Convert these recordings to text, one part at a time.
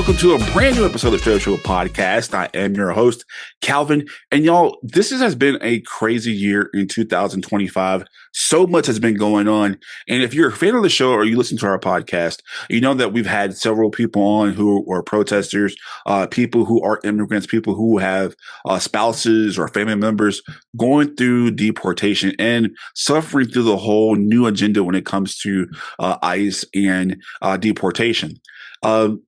welcome to a brand new episode of the Show Podcast. I am your host, Calvin. And y'all, this has been a crazy year in 2025. So much has been going on. And if you're a fan of the show or you listen to our podcast, you know that we've had several people on who are protesters, people who are immigrants, people who have spouses or family members going through deportation and suffering through the whole new agenda when it comes to ICE and deportation.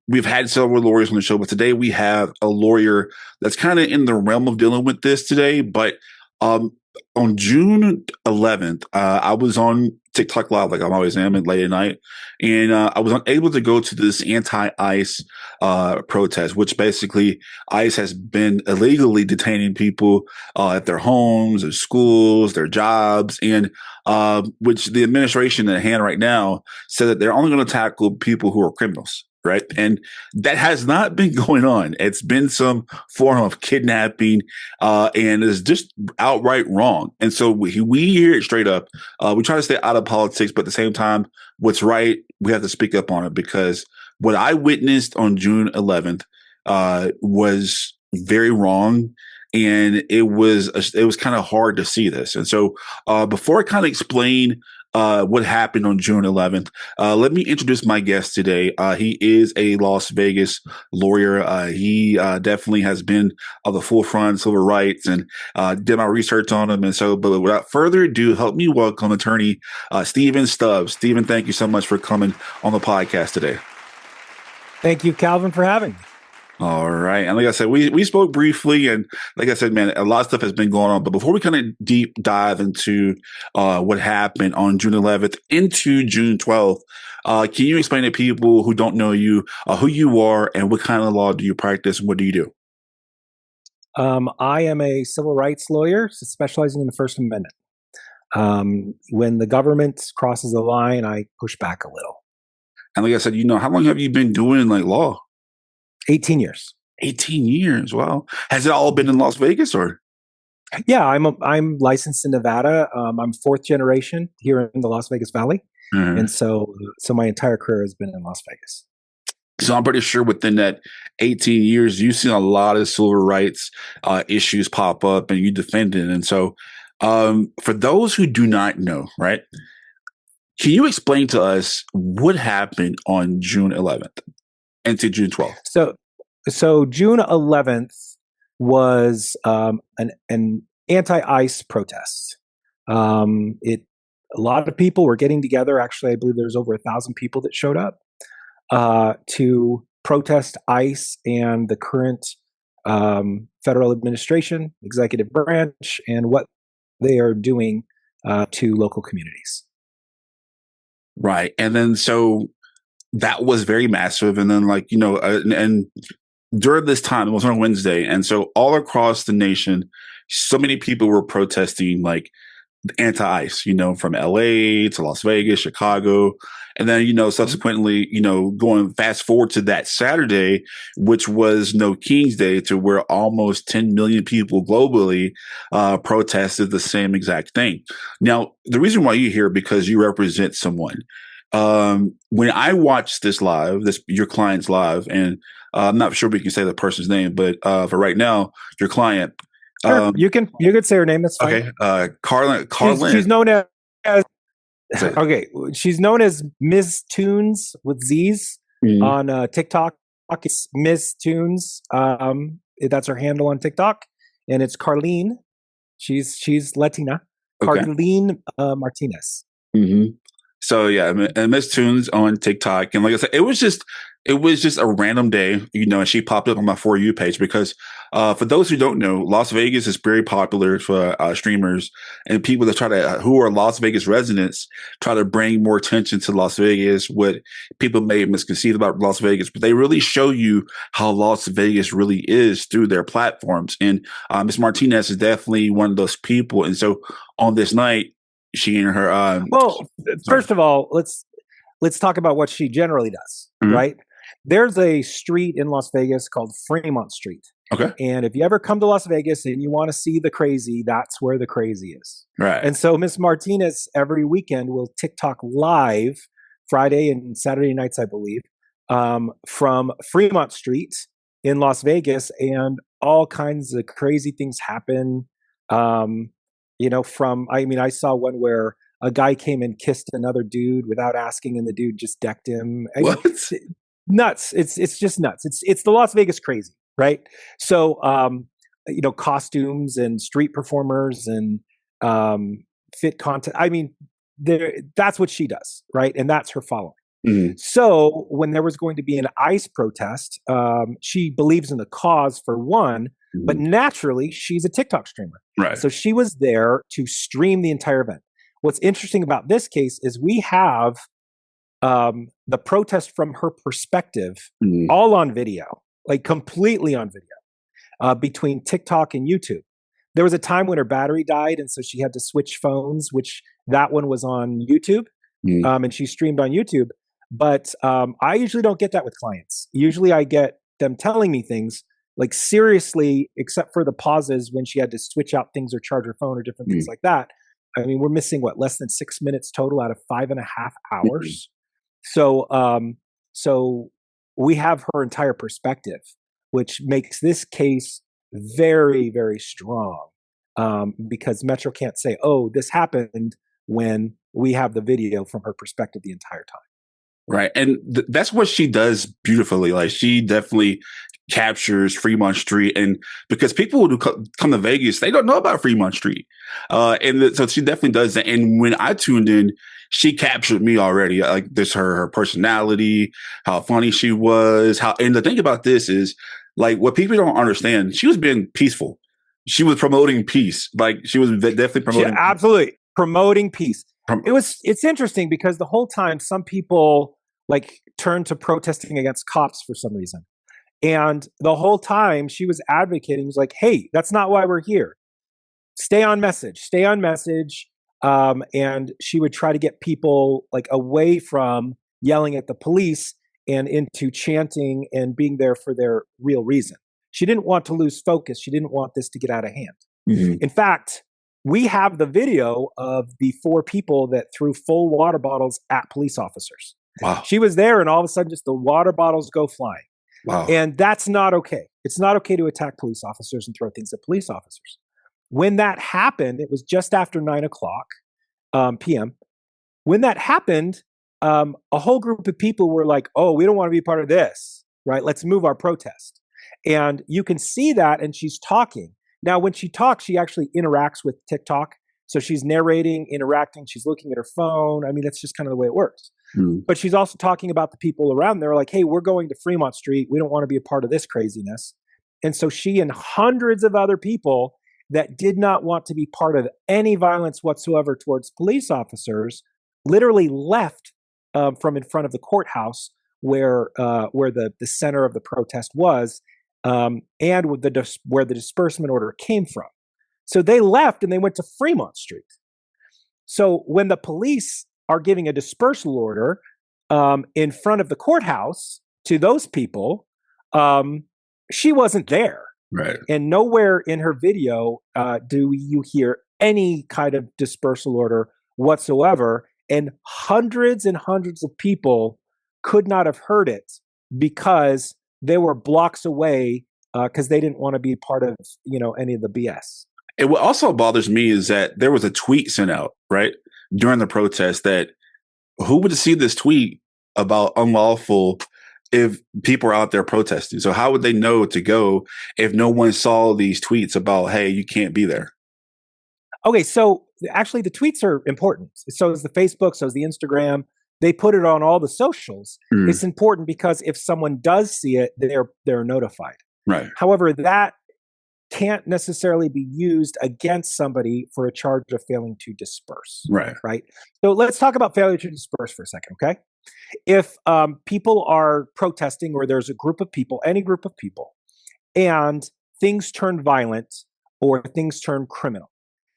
We've had several lawyers on the show, but today we have a lawyer that's kind of in the realm of dealing with this today. But on June 11th, I was on TikTok Live, like I always am, at late at night, and I was unable to go to this anti-ICE protest, which basically ICE has been illegally detaining people at their homes, their schools, their jobs, and which the administration at hand right now said that they're only going to tackle people who are criminals. Right. And that has not been going on. It's been some form of kidnapping and is just outright wrong. And so we hear it straight up. We try to stay out of politics, but at the same time, what's right, we have to speak up on it, because what I witnessed on June 11th was very wrong. And it was kind of hard to see this. And so before I kind of explain what happened on June 11th. Let me introduce my guest today. He is a Las Vegas lawyer. He definitely has been on the forefront of civil rights, and did my research on him. And so, but without further ado, help me welcome attorney Stephen Stubbs. Stephen, thank you so much for coming on the podcast today. Thank you, Calvin, for having me. All right. And like I said, we spoke briefly, and like I said, man, a lot of stuff has been going on. But before we kind of deep dive into what happened on June 11th into June 12th, can you explain to people who don't know you, who you are and what kind of law do you practice and what do you do? I am a civil rights lawyer specializing in the First Amendment. When the government crosses the line, I push back a little. And like I said, how long have you been doing like law? 18 years. 18 years. Wow. Has it all been in Las Vegas or? Yeah, I'm licensed in Nevada. I'm fourth generation here in the Las Vegas Valley. Mm-hmm. And so my entire career has been in Las Vegas. So I'm pretty sure within that 18 years, you've seen a lot of civil rights issues pop up and you defended. And so for those who do not know, right, can you explain to us what happened on June 11th? Into June 12th. So June 11th was an anti-ICE protest. A lot of people were getting together. Actually, I believe there's over 1,000 people that showed up to protest ICE and the current federal administration, executive branch, and what they are doing to local communities. Right. And then so that was very massive. And then and during this time, it was on Wednesday. And so all across the nation, so many people were protesting like anti-ICE, from LA to Las Vegas, Chicago. And then, subsequently, going fast forward to that Saturday, which was No King's Day, to where almost 10 million people globally protested the same exact thing. Now, the reason why you're here, because you represent someone. When I watched this live, your client's live, and I'm not sure we can say the person's name, but for right now, your client. Sure, you can say her name. That's fine. Okay, Carlin. She's known as okay. She's known as Ms. Tunes with Z's on TikTok. It's Ms. Tunes. That's her handle on TikTok, and it's Carlene. She's Latina. Okay. Carlene Martinez. Mm-hmm. So yeah, and Miss Tunes on TikTok, and like I said, it was just a random day, and she popped up on my For You page because for those who don't know, Las Vegas is very popular for streamers and people that who are Las Vegas residents, try to bring more attention to Las Vegas, what people may misconceive about Las Vegas, but they really show you how Las Vegas really is through their platforms. And Miss Martinez is definitely one of those people. And so on this night, she and her. First of all, let's talk about what she generally does, right? There's a street in Las Vegas called Fremont Street. Okay. And if you ever come to Las Vegas and you want to see the crazy, that's where the crazy is. Right. And so Miss Martinez every weekend will TikTok live Friday and Saturday nights, I believe, from Fremont Street in Las Vegas, and all kinds of crazy things happen. I saw one where a guy came and kissed another dude without asking, and the dude just decked him. What? Nuts. It's just nuts. It's the Las Vegas crazy, right? So, costumes and street performers and fit content. I mean, that's what she does, right? And that's her following. Mm-hmm. So when there was going to be an ICE protest, she believes in the cause for one, but naturally she's a TikTok streamer. Right. So she was there to stream the entire event. What's interesting about this case is we have the protest from her perspective all on video, like completely on video, between TikTok and YouTube. There was a time when her battery died, and so she had to switch phones, which that one was on YouTube, and she streamed on YouTube. But I usually don't get that with clients. Usually I get them telling me things, like seriously, except for the pauses when she had to switch out things or charge her phone or different things like that. I mean, we're missing less than 6 minutes total out of 5.5 hours. So we have her entire perspective, which makes this case very, very strong, because Metro can't say, oh, this happened, when we have the video from her perspective the entire time. Right. And that's what she does beautifully. Like, she definitely captures Fremont Street. And because people who come to Vegas, they don't know about Fremont Street. So she definitely does that. And when I tuned in, she captured me already. Like, this, her personality, how funny she was, and the thing about this is, like, what people don't understand, she was being peaceful. She was promoting peace. Like, she was definitely promoting. Absolutely. Promoting peace. It's interesting because the whole time some people turn to protesting against cops for some reason. And the whole time she was advocating, was like, hey, that's not why we're here. Stay on message. And she would try to get people away from yelling at the police and into chanting and being there for their real reason. She didn't want to lose focus. She didn't want this to get out of hand. Mm-hmm. In fact, we have the video of the 4 people that threw full water bottles at police officers. Wow. She was there, and all of a sudden just the water bottles go flying. Wow. And that's not okay. It's not okay to attack police officers and throw things at police officers. When that happened, it was just after 9:00 p.m. When that happened, a whole group of people were like, oh, we don't want to be part of this, right? Let's move our protest. And you can see that, and she's talking. Now, when she talks, she actually interacts with TikTok. So she's narrating, interacting, she's looking at her phone. I mean, that's just kind of the way it works. But she's also talking about the people around there, like, hey, we're going to Fremont Street. We don't want to be a part of this craziness. And so she and hundreds of other people that did not want to be part of any violence whatsoever towards police officers literally left from in front of the courthouse where the center of the protest was, and where the disbursement order came from. So they left and they went to Fremont Street. So when the police are giving a dispersal order in front of the courthouse to those people, she wasn't there. Right. And nowhere in her video do you hear any kind of dispersal order whatsoever. And hundreds of people could not have heard it because they were blocks away, because they didn't want to be part of any of the BS. And what also bothers me is that there was a tweet sent out, right, during the protest, that who would see this tweet about unlawful if people are out there protesting? So how would they know to go if no one saw these tweets about, hey, you can't be there? Okay, so actually the tweets are important. So is the Facebook, so is the Instagram. They put it on all the socials. It's important because if someone does see it, they're notified. Right. However, that can't necessarily be used against somebody for a charge of failing to disperse. Right. Right. So let's talk about failure to disperse for a second. Okay. If people are protesting, or there's a group of people, any group of people, and things turn violent or things turn criminal.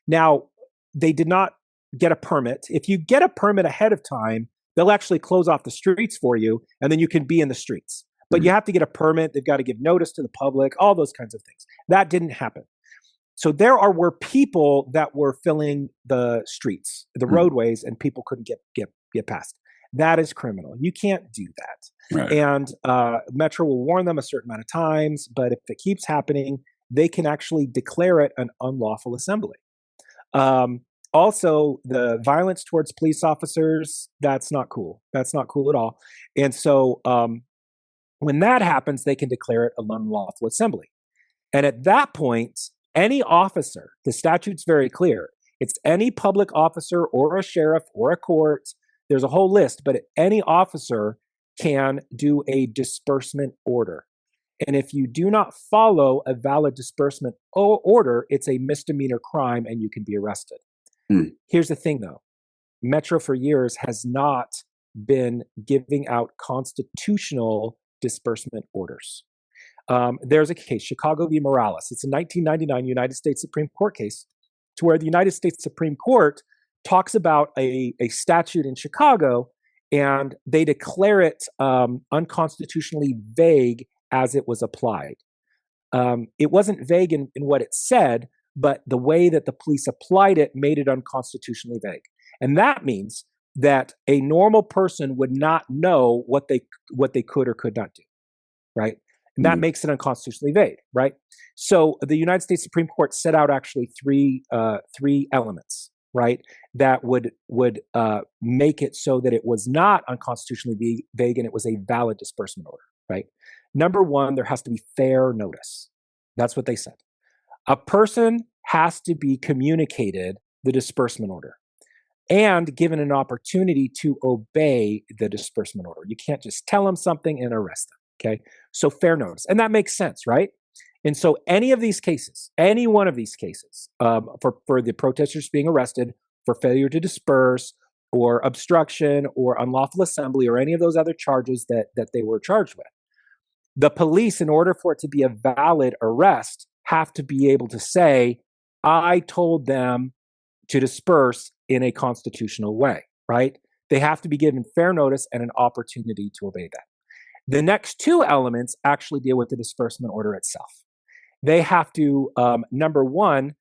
Now, they did not get a permit. If you get a permit ahead of time, they'll actually close off the streets for you, and then you can be in the streets. But you have to get a permit. They've got to give notice to the public, all those kinds of things. That didn't happen. So were people that were filling the streets, the roadways, and people couldn't get past. That is criminal. You can't do that. Right. And Metro will warn them a certain amount of times, but if it keeps happening, they can actually declare it an unlawful assembly. Um, Also, the violence towards police officers, that's not cool. That's not cool at all. And so when that happens, they can declare it an unlawful assembly. And at that point, any officer, the statute's very clear, it's any public officer or a sheriff or a court, there's a whole list, but any officer can do a disbursement order. And if you do not follow a valid disbursement order, it's a misdemeanor crime and you can be arrested. Here's the thing though, Metro for years has not been giving out constitutional disbursement orders. There's a case, Chicago v. Morales. It's a 1999 United States Supreme Court case to where the United States Supreme Court talks about a statute in Chicago and they declare it unconstitutionally vague as it was applied. It wasn't vague in what it said, but the way that the police applied it made it unconstitutionally vague. And that means that a normal person would not know what they could or could not do, right? And that makes it unconstitutionally vague, right? So the United States Supreme Court set out actually three elements, right, that would make it so that it was not unconstitutionally vague and it was a valid disbursement order, right? Number one, there has to be fair notice. That's what they said. A person has to be communicated the disbursement order and given an opportunity to obey the disbursement order. You can't just tell them something and arrest them, okay? So fair notice. And that makes sense, right? And so any of these cases, any one of these cases, for the protesters being arrested for failure to disperse or obstruction or unlawful assembly or any of those other charges that they were charged with, the police, in order for it to be a valid arrest, have to be able to say, I told them to disperse in a constitutional way, right? They have to be given fair notice and an opportunity to obey that. The next two elements actually deal with the disbursement order itself. They have to, number one,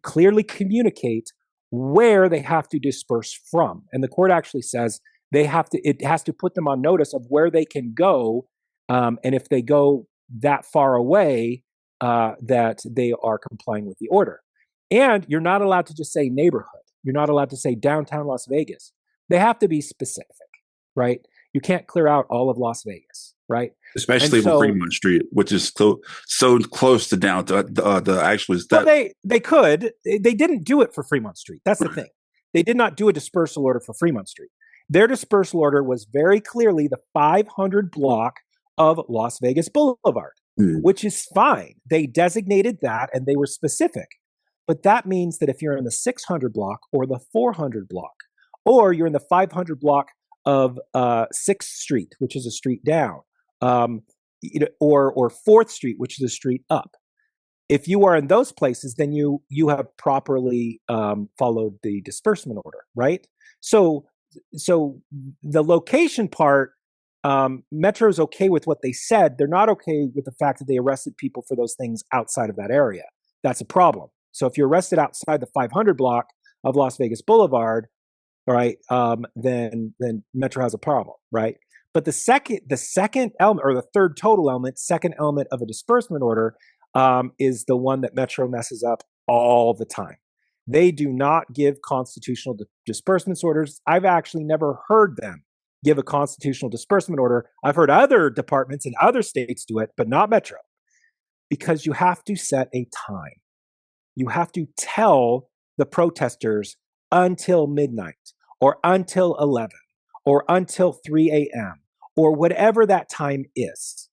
clearly communicate where they have to disperse from. And the court actually says it has to put them on notice of where they can go. And if they go that far away, that they are complying with the order. And you're not allowed to just say neighborhood. You're not allowed to say downtown Las Vegas. They have to be specific, right? You can't clear out all of Las Vegas, right? Especially on Fremont Street, which is so close to downtown. Well, they could. They didn't do it for Fremont Street. That's the thing. They did not do a dispersal order for Fremont Street. Their dispersal order was very clearly the 500 block of Las Vegas Boulevard, which is fine. They designated that and they were specific. But that means that if you're in the 600 block or the 400 block, or you're in the 500 block of 6th Street, which is a street down, or 4th Street, which is a street up, if you are in those places, then you have properly followed the disbursement order, right? So the location part, Metro's okay with what they said. They're not okay with the fact that they arrested people for those things outside of that area. That's a problem. So if you're arrested outside the 500 block of Las Vegas Boulevard, right, then Metro has a problem, right? But the second element, or the third total element, second element of a disbursement order, is the one that Metro messes up all the time. They do not give constitutional disbursement orders. I've actually never heard them give a constitutional disbursement order. I've heard other departments in other states do it, but not Metro, because you have to set a time. You have to tell the protesters until midnight or until 11 or until 3 a.m. or whatever that time is.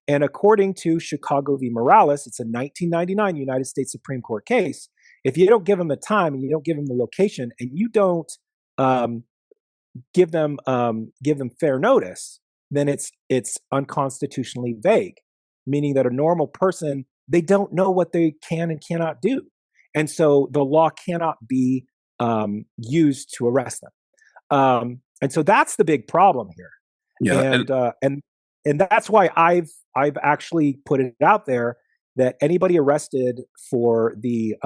And according to Chicago v. Morales, it's a 1999 United States Supreme Court case. If you don't give them the time and you don't give them the location and you don't give them fair notice, then it's unconstitutionally vague, meaning that a normal person, they don't know what they can and cannot do. And so the law cannot be used to arrest them. And so that's the big problem here. Yeah, and that's why I've actually put it out there that anybody arrested for the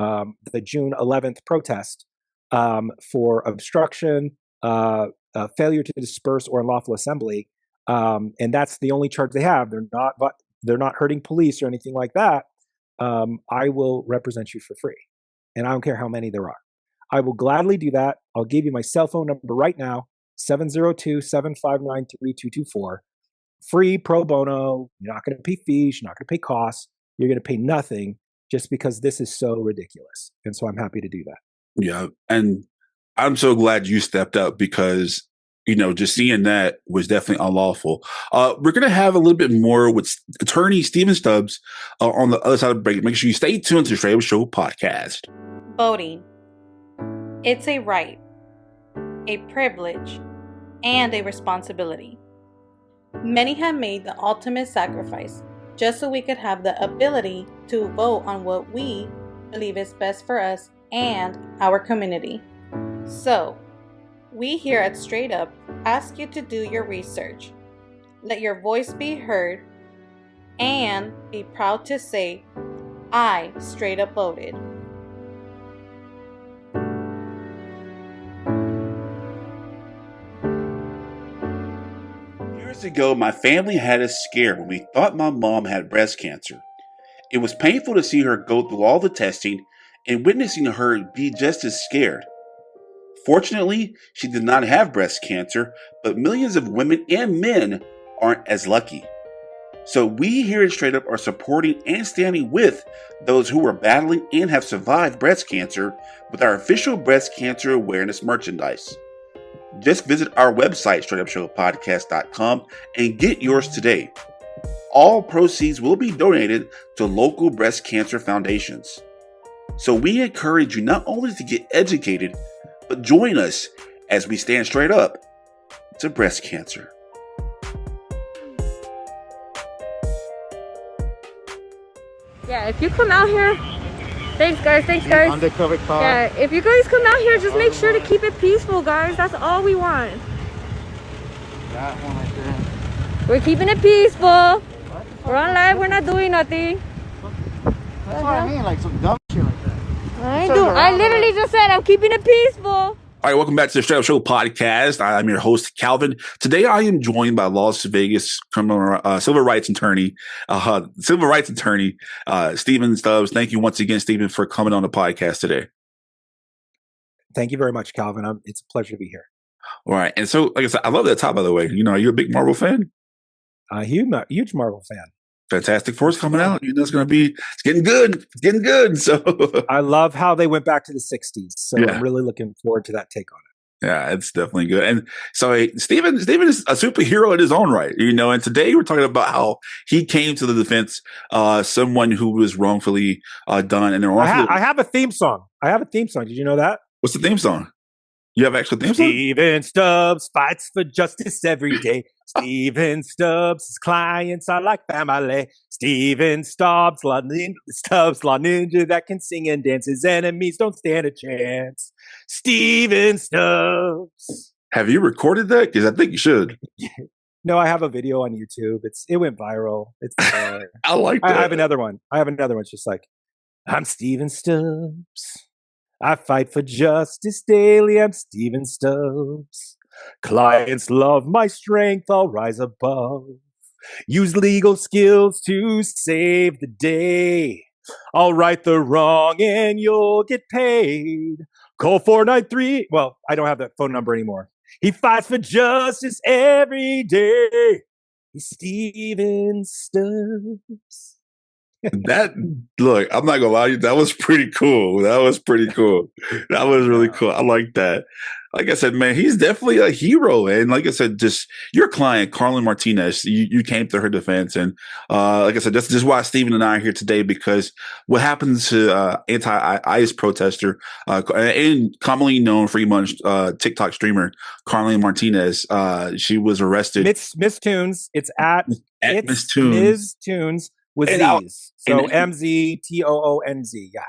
June 11th protest for obstruction, failure to disperse or unlawful assembly, and that's the only charge they have. They're not hurting police or anything like that. I will represent you for free, and I don't care how many there are. I will gladly do that. I'll give you my cell phone number right now, 702-759-3224. Free, pro bono. You're not going to pay fees. You're not going to pay costs. You're going to pay nothing just because this is so ridiculous. And so I'm happy to do that. Yeah. And I'm so glad you stepped up because, just seeing that was definitely unlawful. We're going to have a little bit more with attorney Stephen Stubbs on the other side of the break. Make sure you stay tuned to the Straight Up Show podcast. Voting. It's a right, a privilege, and a responsibility. Many have made the ultimate sacrifice just so we could have the ability to vote on what we believe is best for us and our community. So, we here at Straight Up ask you to do your research, let your voice be heard, and be proud to say, I straight up voted. Years ago, my family had us scared when we thought my mom had breast cancer. It was painful to see her go through all the testing and witnessing her be just as scared. Fortunately, she did not have breast cancer, but millions of women and men aren't as lucky. So we here at Straight Up are supporting and standing with those who are battling and have survived breast cancer with our official breast cancer awareness merchandise. Just visit our website, straightupshowpodcast.com, and get yours today. All proceeds will be donated to local breast cancer foundations. So we encourage you not only to get educated, but join us as we stand straight up to breast cancer. Yeah, if you come out here, thanks guys. Undercover car. Yeah, if you guys come out here, just make sure to keep it peaceful, guys. That's all we want. That one right there. We're keeping it peaceful. We're on live. We're not doing nothing. That's what I mean, like some dumb shit like that. I literally just said I'm keeping it peaceful. All right, welcome back to the Straight Up Show podcast. I'm your host, Calvin. Today, I am joined by Las Vegas criminal civil rights attorney, Stephen Stubbs. Thank you once again, Stephen, for coming on the podcast today. Thank you very much, Calvin. It's a pleasure to be here. All right, and so, like I said, I love that top, by the way. Are you a big Marvel fan? Huge Marvel fan. Fantastic Four's coming out. It's going to be, it's getting good. It's getting good. So I love how they went back to the 60s. So yeah. I'm really looking forward to that take on it. Yeah, it's definitely good. And so Stephen is a superhero in his own right, and today we're talking about how he came to the defense, someone who was wrongfully done. And I have a theme song. Did you know that? What's the theme song? You have actual theme song? Stephen Stubbs fights for justice every day. Stephen Stubbs' clients are like family. Stephen Stubbs, law ninja that can sing and dance. His enemies don't stand a chance. Stephen Stubbs. Have you recorded that? Because I think you should. No, I have a video on YouTube. It went viral. It's there. I like that. I have another one. It's just like, I'm Stephen Stubbs. I fight for justice daily. I'm Stephen Stubbs. Clients love my strength. I'll rise above. Use legal skills to save the day. I'll right the wrong and you'll get paid. Call 493. Well, I don't have that phone number anymore. He fights for justice every day. He's Stephen Stubbs. Look, I'm not gonna lie to you. That was pretty cool. That was really cool. I like that. Like I said, man, he's definitely a hero. And like I said, just your client, Carlin Martinez, you came to her defense. And like I said, that's just why Stephen and I are here today, because what happens to anti-ICE protester and commonly known Fremont TikTok streamer, Carlin Martinez, she was arrested. Miss Tunes. It's Miss Tunes. Ms. Tunes. With Z's. So MZTOONZ, yeah.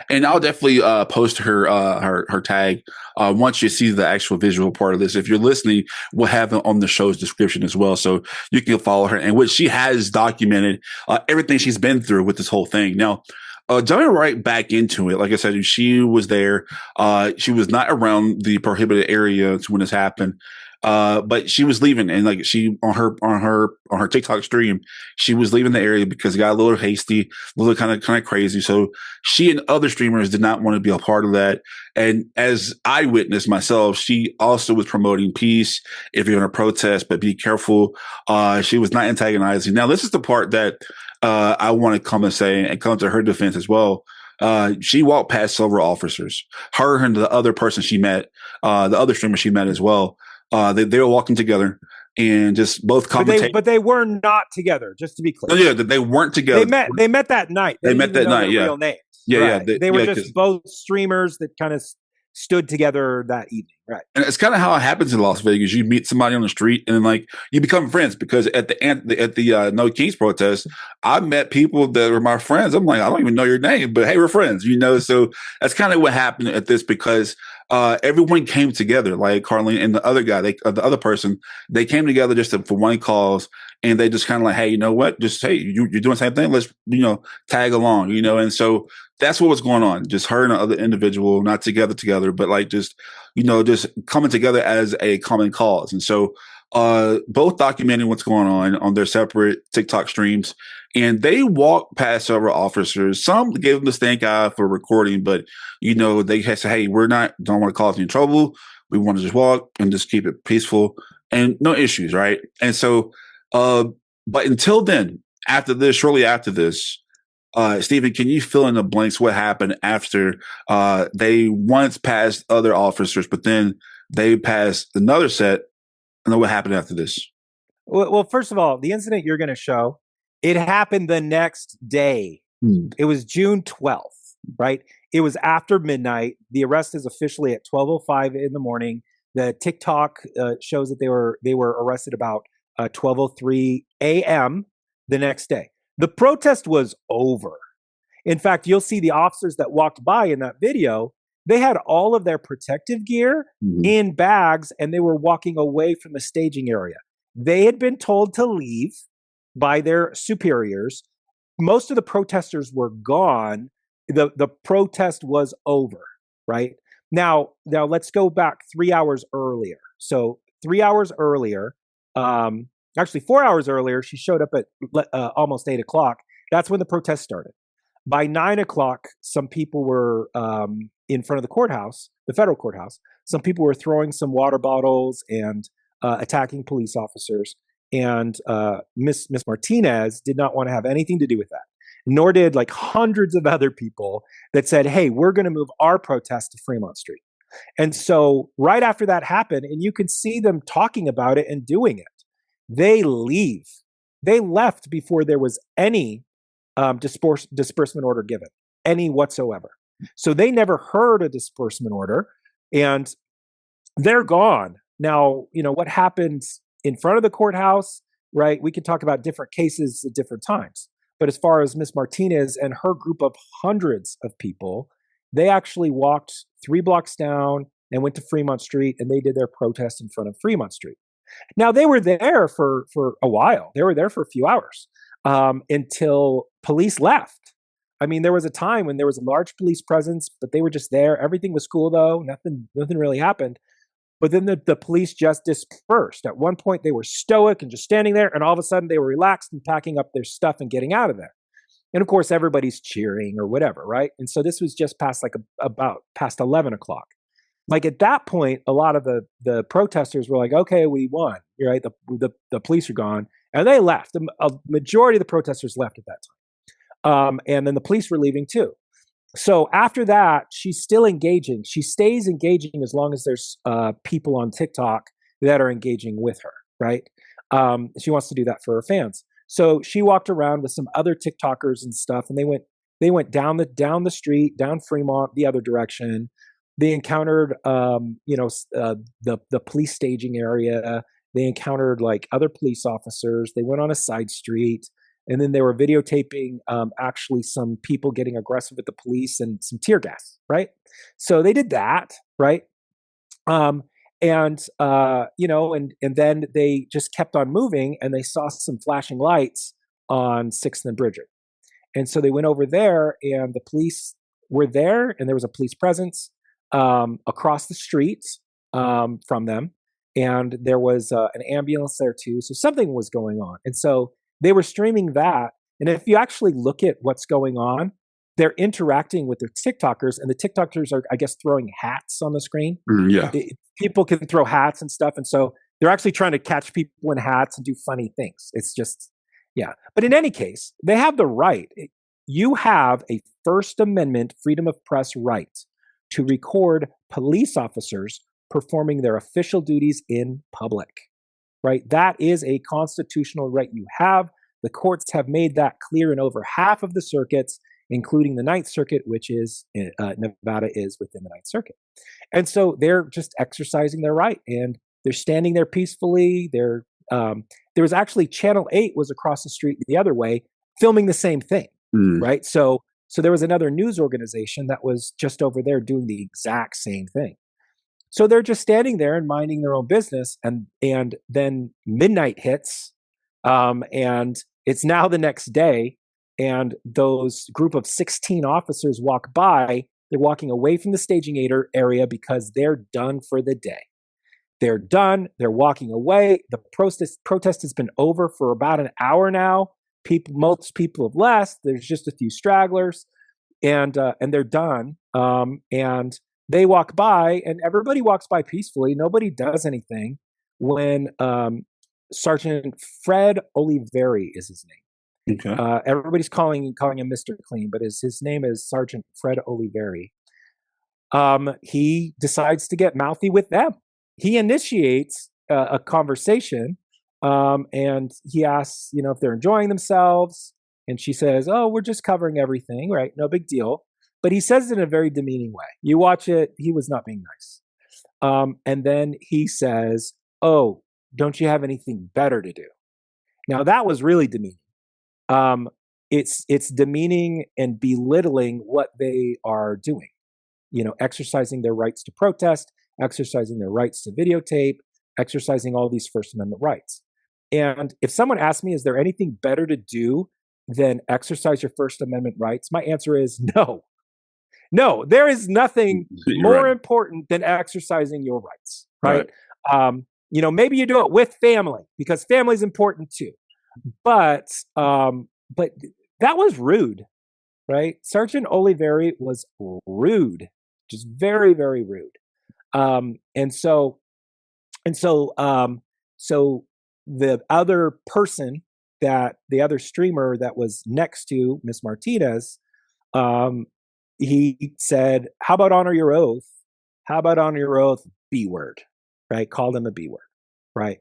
And I'll definitely post her tag once you see the actual visual part of this. If you're listening, we'll have it on the show's description as well, so you can follow her and what she has documented, everything she's been through with this whole thing. Now, Jumping right back into it, like I said, she was there. She was not around the prohibited area when this happened. But she was leaving, and like she on her TikTok stream, she was leaving the area because it got a little hasty, a little kind of crazy. So she and other streamers did not want to be a part of that. And as I witnessed myself, she also was promoting peace. If you're in a protest, but be careful. She was not antagonizing. Now, this is the part that I want to come and say and come to her defense as well. She walked past several officers. Her and the other person she met, the other streamer she met as well. They were walking together and just both commentating. But they were not together. Just to be clear. No, yeah, they weren't together. They met that night. They met that night. Yeah, real names. Yeah, right. They were just both streamers that kind of stood together that evening. Right. And it's kind of how it happens in Las Vegas. You meet somebody on the street and then like you become friends because at the No Kings protest, I met people that were my friends. I'm like, I don't even know your name, but hey, we're friends, you know? So that's kind of what happened at this because everyone came together, like Carlene and the other guy, the other person, they came together just for one cause. And they just kind of like, hey, you know what? Just, hey, you're doing the same thing. Let's, tag along, and so that's what was going on. Just her and the other individual, not together, but like just coming together as a common cause. And so both documenting what's going on their separate TikTok streams. And they walked past several officers. Some gave them the stink eye for recording, but, they had said, hey, don't want to cause any trouble. We want to just walk and just keep it peaceful and no issues, right? And so, but until then, shortly after this, Stephen, can you fill in the blanks what happened after they once passed other officers, but then they passed another set, and then what happened after this? Well, first of all, the incident you're going to show, it happened the next day. It was June 12th, right? It was after midnight. The arrest is officially at 12:05 in the morning. The TikTok shows that they were arrested about 12:03 a.m. the next day. The protest was over. In fact, you'll see the officers that walked by in that video, they had all of their protective gear in bags and they were walking away from the staging area. They had been told to leave by their superiors. Most of the protesters were gone. The protest was over, right? Now let's go back 3 hours earlier. So 3 hours earlier, actually 4 hours earlier, she showed up at almost 8 o'clock. That's when the protest started. By 9 o'clock, some people were in front of the courthouse, the federal courthouse. Some people were throwing some water bottles and attacking police officers. And Miss Martinez did not want to have anything to do with that. Nor did like hundreds of other people that said, hey, we're going to move our protest to Fremont Street. And so right after that happened, and you can see them talking about it and doing it, they leave. They left before there was any disbursement order given, any whatsoever. So they never heard a disbursement order and they're gone. Now, what happens in front of the courthouse, right? We could talk about different cases at different times. But as far as Miss Martinez and her group of hundreds of people, they actually walked 3 blocks down and went to Fremont Street and they did their protest in front of Fremont Street. Now, they were there for a while. They were there for a few hours until police left. I mean, there was a time when there was a large police presence, but they were just there. Everything was cool, though. Nothing really happened. But then the police just dispersed. At one point, they were stoic and just standing there, and all of a sudden, they were relaxed and packing up their stuff and getting out of there. And of course, everybody's cheering or whatever, right? And so this was just past about past 11 o'clock. Like at that point, a lot of the protesters were like, "Okay, we won." Right? The police are gone, and they left. A majority of the protesters left at that time, and then the police were leaving too. So after that, she's still engaging. She stays engaging as long as there's people on TikTok that are engaging with her, right? She wants to do that for her fans. So she walked around with some other TikTokers and stuff, and they went down the street, down Fremont, the other direction. They encountered, the police staging area. They encountered like other police officers. They went on a side street. And then they were videotaping actually some people getting aggressive with the police and some tear gas, right? So they did that, right? And then they just kept on moving and they saw some flashing lights on 6th and Bridger. And so they went over there, and the police were there, and there was a police presence across the street from them. And there was an ambulance there too. So something was going on. And so they were streaming that. And if you actually look at what's going on, they're interacting with their TikTokers, and the TikTokers are, I guess, throwing hats on the screen. Yeah. People can throw hats and stuff. And so they're actually trying to catch people in hats and do funny things. It's just, yeah. But in any case, they have the right. You have a First Amendment freedom of press right to record police officers performing their official duties in public, right? That is a constitutional right you have. The courts have made that clear in over half of the circuits, including the Ninth Circuit, which is Nevada is within the Ninth Circuit. And so they're just exercising their right, and they're standing there peacefully. There was actually Channel 8 was across the street the other way filming the same thing, right? So there was another news organization that was just over there doing the exact same thing. So they're just standing there and minding their own business, and then midnight hits, and it's now the next day, and those group of 16 officers walk by. They're walking away from the staging area because they're done for the day. They're done. They're walking away. The protest has been over for about an hour now. Most people have left. There's just a few stragglers, and they're done. And they walk by, and everybody walks by peacefully. Nobody does anything. When Sergeant Fred Oliveri is his name. Okay. Everybody's calling him Mr. Clean, but his name is Sergeant Fred Oliveri. He decides to get mouthy with them. He initiates a conversation, and he asks, if they're enjoying themselves. And she says, "Oh, we're just covering everything, right? No big deal." But he says it in a very demeaning way. You watch it, he was not being nice. And then he says, "Oh, don't you have anything better to do?" Now that was really demeaning. It's demeaning and belittling what they are doing. Exercising their rights to protest, exercising their rights to videotape, exercising all these First Amendment rights. And if someone asks me, is there anything better to do than exercise your First Amendment rights? My answer is no. No, there is nothing more important than exercising your rights, right? Maybe you do it with family, because family is important too. But that was rude, right? Sergeant Oliveri was rude, just very, very rude. So the other person, the other streamer that was next to Miss Martinez, he said, "How about honor your oath? How about honor your oath? B word," right? Called him a B word, right?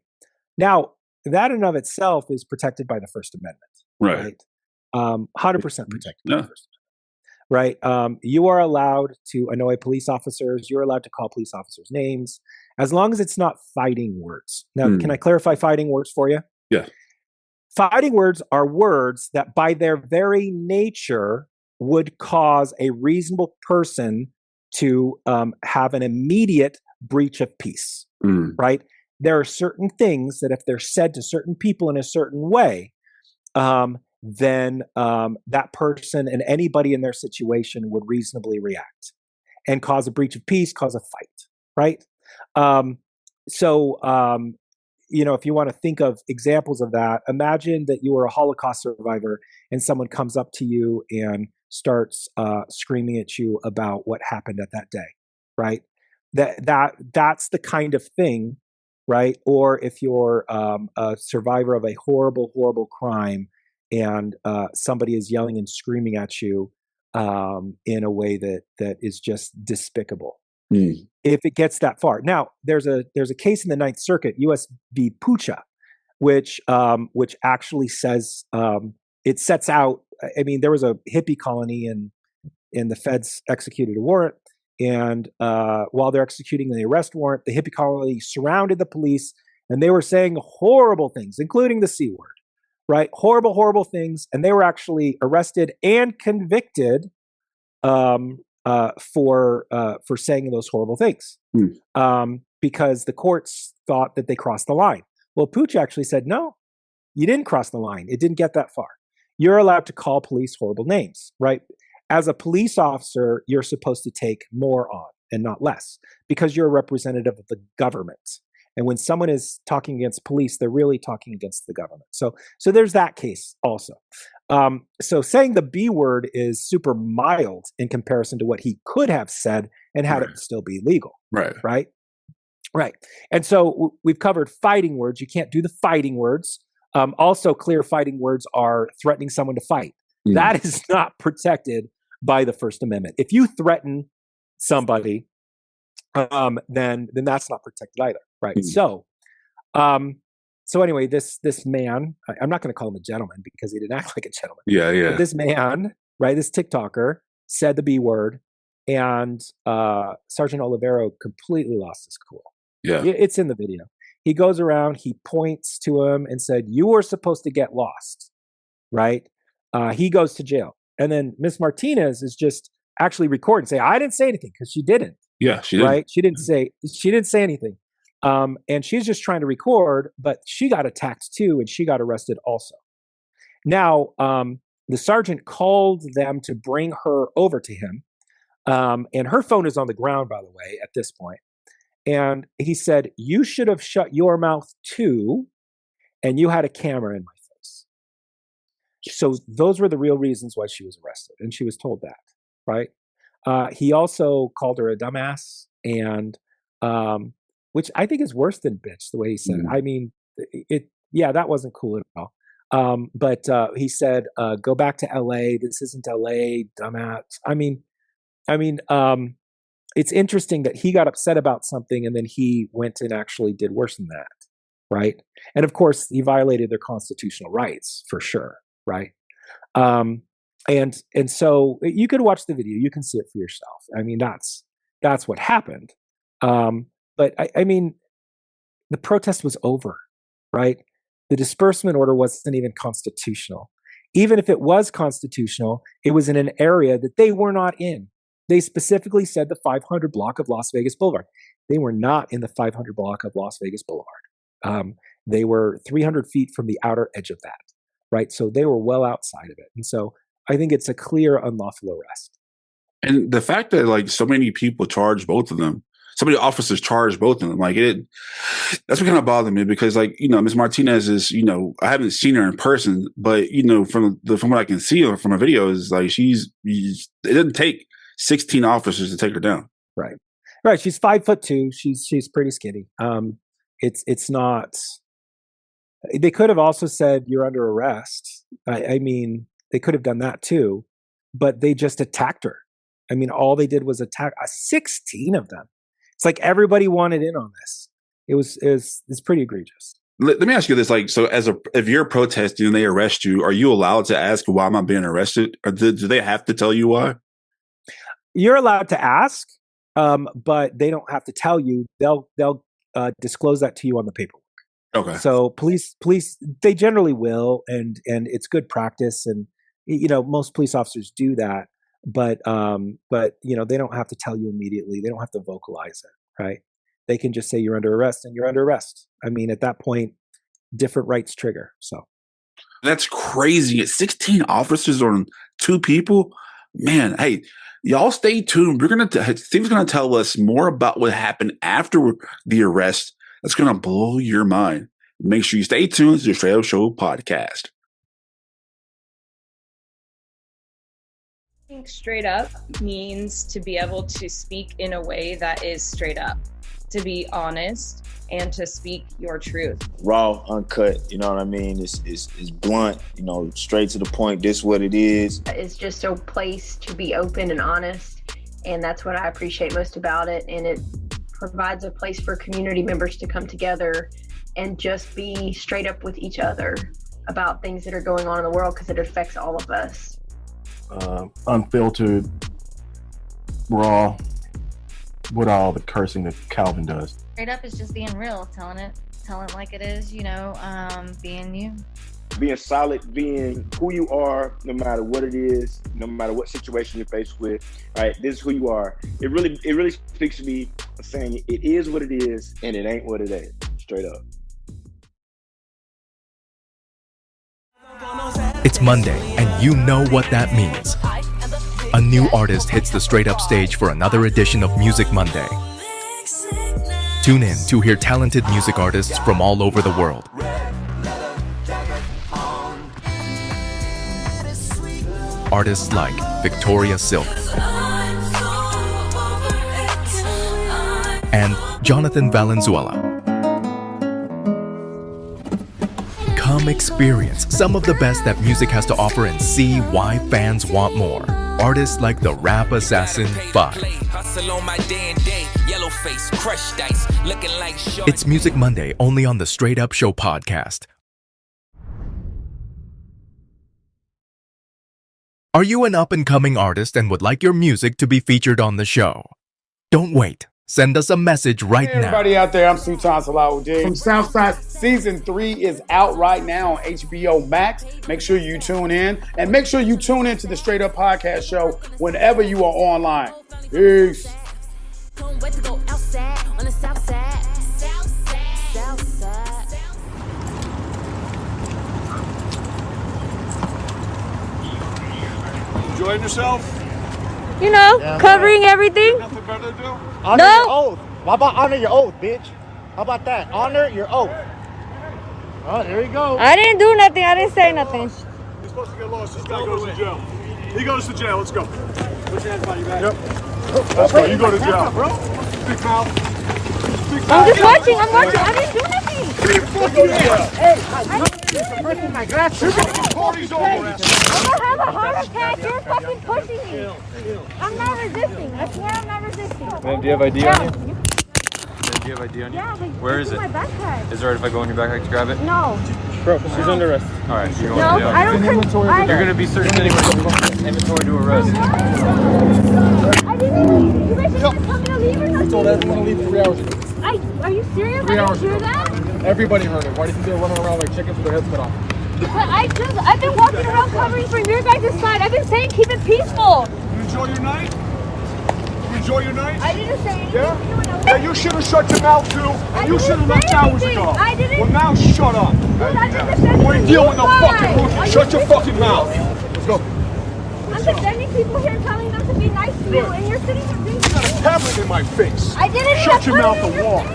Now, that in of itself is protected by the First Amendment, right? 100% protected by the First Amendment, right? You are allowed to annoy police officers. You're allowed to call police officers names, as long as it's not fighting words. Now, can I clarify fighting words for you? Yeah. Fighting words are words that by their very nature would cause a reasonable person to have an immediate breach of peace, right? There are certain things that if they're said to certain people in a certain way, then that person and anybody in their situation would reasonably react and cause a breach of peace, cause a fight, right? If you want to think of examples of that, imagine that you were a Holocaust survivor and someone comes up to you and starts screaming at you about what happened at that day, right? That's the kind of thing, right? Or if you're a survivor of a horrible, horrible crime and somebody is yelling and screaming at you in a way that is just despicable. If it gets that far. Now, there's a case in the Ninth Circuit, U.S. v. Pucha, which actually says it sets out. I mean, there was a hippie colony and the feds executed a warrant. And while they're executing the arrest warrant, the hippie colony surrounded the police, and they were saying horrible things, including the C word, right? Horrible, horrible things. And they were actually arrested and convicted for saying those horrible things because the courts thought that they crossed the line. Well, Pooch actually said, no, you didn't cross the line. It didn't get that far. you're allowed to call police horrible names, right? As a police officer, you're supposed to take more on and not less because you're a representative of the government. And when someone is talking against police, they're really talking against the government. So there's that case also. So saying the B word is super mild in comparison to what he could have said and had it still be legal. Right. And so we've covered fighting words. You can't do the fighting words. Also, clear fighting words are threatening someone to fight. That is not protected by the First Amendment. If you threaten somebody, then that's not protected either, right? So anyway, this man, I'm not going to call him a gentleman because he didn't act like a gentleman. Yeah. But this man, right, this TikToker said the B word, and Sergeant Olivero completely lost his cool. Yeah, it's in the video. He goes around, he points to him and said, "You were supposed to get lost," right? He goes to jail. And then Miss Martinez is just actually record and say, "I didn't say anything," because she didn't. Yeah, she didn't. Right? She didn't say anything. And she's just trying to record, but she got attacked too, and she got arrested also. Now, the sergeant called them to bring her over to him. And her phone is on the ground, by the way, at this point. And he said, "You should have shut your mouth too, and you had a camera in my face." So those were the real reasons why she was arrested, and she was told that, right? He also called her a dumbass, and which I think is worse than bitch, the way he said it. I mean, that wasn't cool at all. But he said, "Go back to LA. This isn't LA, dumbass." I mean, it's interesting that he got upset about something and then he went and actually did worse than that, right? And of course, he violated their constitutional rights for sure, right? And so you could watch the video, you can see it for yourself. I mean, that's what happened. But I mean, the protest was over, right? The disbursement order wasn't even constitutional. Even if it was constitutional, it was in an area that they were not in. They specifically said the 500 block of Las Vegas Boulevard. They were not in the 500 block of Las Vegas Boulevard. They were 300 feet from the outer edge of that, right? So they were well outside of it. And so I think it's a clear unlawful arrest. And the fact that like so many people charged both of them, so many officers charged both of them, like that's what kind of bothered me because like, Ms. Martinez is, I haven't seen her in person, but, from what I can see from her videos, like it didn't take 16 officers to take her down. Right. She's 5'2". She's pretty skinny. It's not. They could have also said you're under arrest. I mean, they could have done that too, but they just attacked her. I mean, all they did was attack 16 of them. It's like everybody wanted in on this. It's pretty egregious. Let me ask you this: like, so if you're protesting and they arrest you, are you allowed to ask why am I being arrested, or do they have to tell you why? You're allowed to ask, but they don't have to tell you. They'll disclose that to you on the paperwork. Okay. So police, they generally will, and it's good practice, and most police officers do that. But they don't have to tell you immediately. They don't have to vocalize it, right? They can just say you're under arrest, and you're under arrest. I mean, at that point, different rights trigger. So that's crazy. It's 16 officers on 2 people. Man, hey, y'all stay tuned. Steve's gonna tell us more about what happened after the arrest. That's gonna blow your mind. Make sure you stay tuned to the Straight Up Show podcast. I think straight up means to be able to speak in a way that is straight up, to be honest, and to speak your truth. Raw, uncut, you know what I mean? It's blunt, straight to the point. This is what it is. It's just a place to be open and honest, and that's what I appreciate most about it. And it provides a place for community members to come together and just be straight up with each other about things that are going on in the world, because it affects all of us. Unfiltered, raw, with all the cursing that Calvin does. Straight up is just being real, telling it like it is, being you. Being solid, being who you are, no matter what it is, no matter what situation you're faced with. All right, this is who you are. It really speaks to me, saying it is what it is and it ain't what it ain't. Straight up. It's Monday, you know what that means. A new artist hits the Straight Up stage for another edition of Music Monday. Tune in to hear talented music artists from all over the world. Artists like Victoria Silk and Jonathan Valenzuela. Come experience some of the best that music has to offer and see why fans want more. Artists like the Rap Assassin 5. It's Music Monday only on the Straight Up Show podcast. Are you an up-and-coming artist and would like your music to be featured on the show? Don't wait. Send us a message right now. Everybody out there, I'm Sultan Salahuddin from Southside. Season 3 is out right now on HBO Max. Make sure you tune in. And make sure you tune in to the Straight Up Podcast Show whenever you are online. Peace. Enjoying yourself? You know, covering everything. Nothing better to do? Honor your oath. How about honor your oath, bitch? How about that? Honor your oath. Oh, there you go. I didn't do nothing. I didn't say nothing. You're supposed to get lost. This guy goes to jail. He goes to jail. Let's go. Put your hands behind your back. Yep. Let's go. You go to jail. Bro. Big mouth. I'm just watching. I'm watching. I didn't do nothing. Hey, I'm my glasses. Party's over, I'm gonna have a heart attack. You're fucking pushing me. I'm not resisting. I swear I'm not resisting. Man, do you have ID on you? Do you have ID on you? Yeah, but where is it? My backpack. Is it right if I go in your backpack to grab it? No. Bro, she's under arrest. All right, you're going No, to jail. I don't. You're going to be searched anyway. Inventory to arrest. I didn't even. You guys didn't tell me to leave or something. I told everyone to leave 3 hours ago. Are you serious? 3 I hours didn't ago. hear that? Everybody heard it. Why do you think they're running around like chickens with their heads cut off? But I've been walking around covering from your guys' side. I've been saying keep it peaceful. You enjoy your night? You enjoy your night? I didn't say anything. Yeah, you should have shut your mouth too. And you should have left hours ago. I didn't. Well, now shut up. You ain't dealing with no fucking rules. Shut your fucking mouth. Let's go. I'm defending people here telling them to be nice to you, and you're sitting there being. You got a tablet in my face. I didn't. Shut your mouth and walk.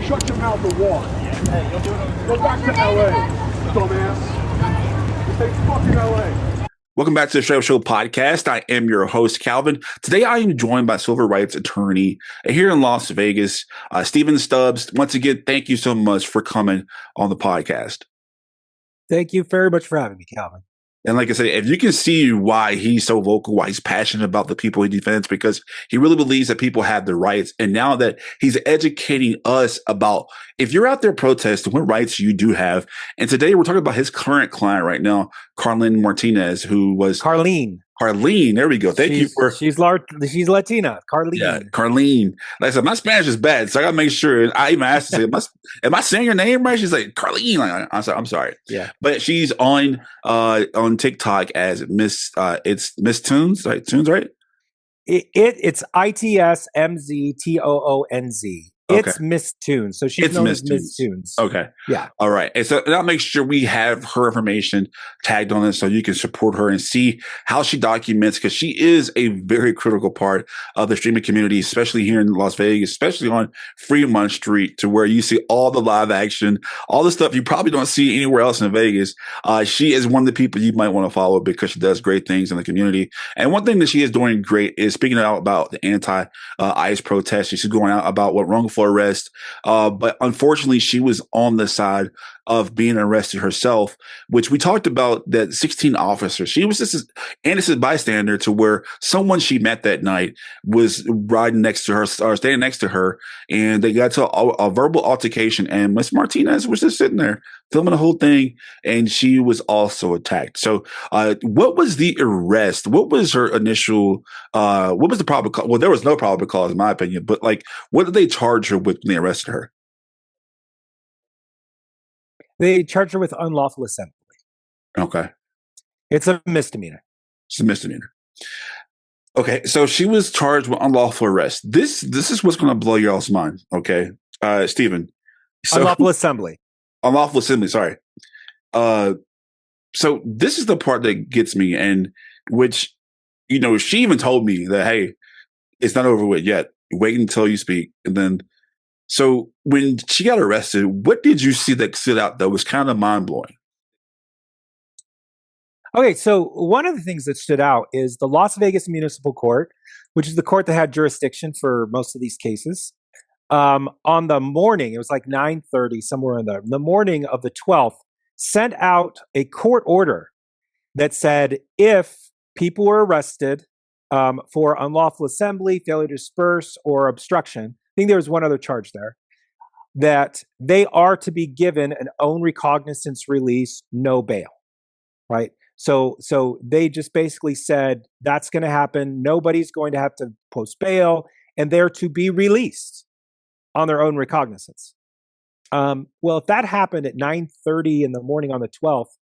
Shut your mouth and walk. Hey, you'll do it. Go back to LA, dumbass. Stay fucking LA. Welcome back to the Straight Up Show podcast. I am your host, Calvin. Today, I am joined by civil rights attorney here in Las Vegas, Stephen Stubbs. Once again, thank you so much for coming on the podcast. Thank you very much for having me, Calvin. And like I said, if you can see why he's so vocal, why he's passionate about the people he defends, because he really believes that people have the rights. And now that he's educating us about if you're out there protesting, what rights you do have. And today we're talking about his current client right now, Carlene Martinez, who was Carlene. There we go. Thank you for. She's Latina. Carlene. Yeah, Carlene. Like I said, my Spanish is bad, so I gotta make sure. I even asked her, am I saying your name right? She's like Carlene. Like, I'm sorry. Yeah, but she's on TikTok as Miss. It's Miss Tunes, right? Tunes, right? It's ITSMZTOONZ. It's Okay. Miss Tunes. So she's known as Miss Tunes. Okay. Yeah. All right. And so I'll make sure we have her information tagged on it so you can support her and see how she documents, because she is a very critical part of the streaming community, especially here in Las Vegas, especially on Fremont Street, to where you see all the live action, all the stuff you probably don't see anywhere else in Vegas. She is one of the people you might want to follow because she does great things in the community. And one thing that she is doing great is speaking out about the anti-ICE protest. She's going out about what wrongful arrest. But unfortunately, she was on the side of being arrested herself, which we talked about, that 16 officers. She was just an innocent bystander to where someone she met that night was riding next to her or standing next to her, and they got to a verbal altercation, and Miss Martinez was just sitting there filming the whole thing, and she was also attacked. So what was the arrest? What was her initial, what was the probable cause? Well, there was no probable cause in my opinion, but like, what did they charge her with when they arrested her? They charge her with unlawful assembly. Okay. It's a misdemeanor. It's a misdemeanor. Okay, so she was charged with unlawful arrest. This is what's going to blow y'all's mind, okay? Stephen. So, unlawful assembly. Unlawful assembly, sorry. So this is the part that gets me, and which, she even told me that, hey, it's not over with yet. Wait until you speak. And then, so when she got arrested, what did you see that stood out that was kind of mind blowing? Okay, so one of the things that stood out is the Las Vegas Municipal Court, which is the court that had jurisdiction for most of these cases. On the morning, it was like 9:30, somewhere in the morning of the 12th, sent out a court order that said if people were arrested for unlawful assembly, failure to disperse, or obstruction, I think there was one other charge there, that they are to be given an own recognizance release, no bail, right? So they just basically said that's going to happen. Nobody's going to have to post bail, and they're to be released on their own recognizance. Well, if that happened at 9:30 in the morning on the 12th,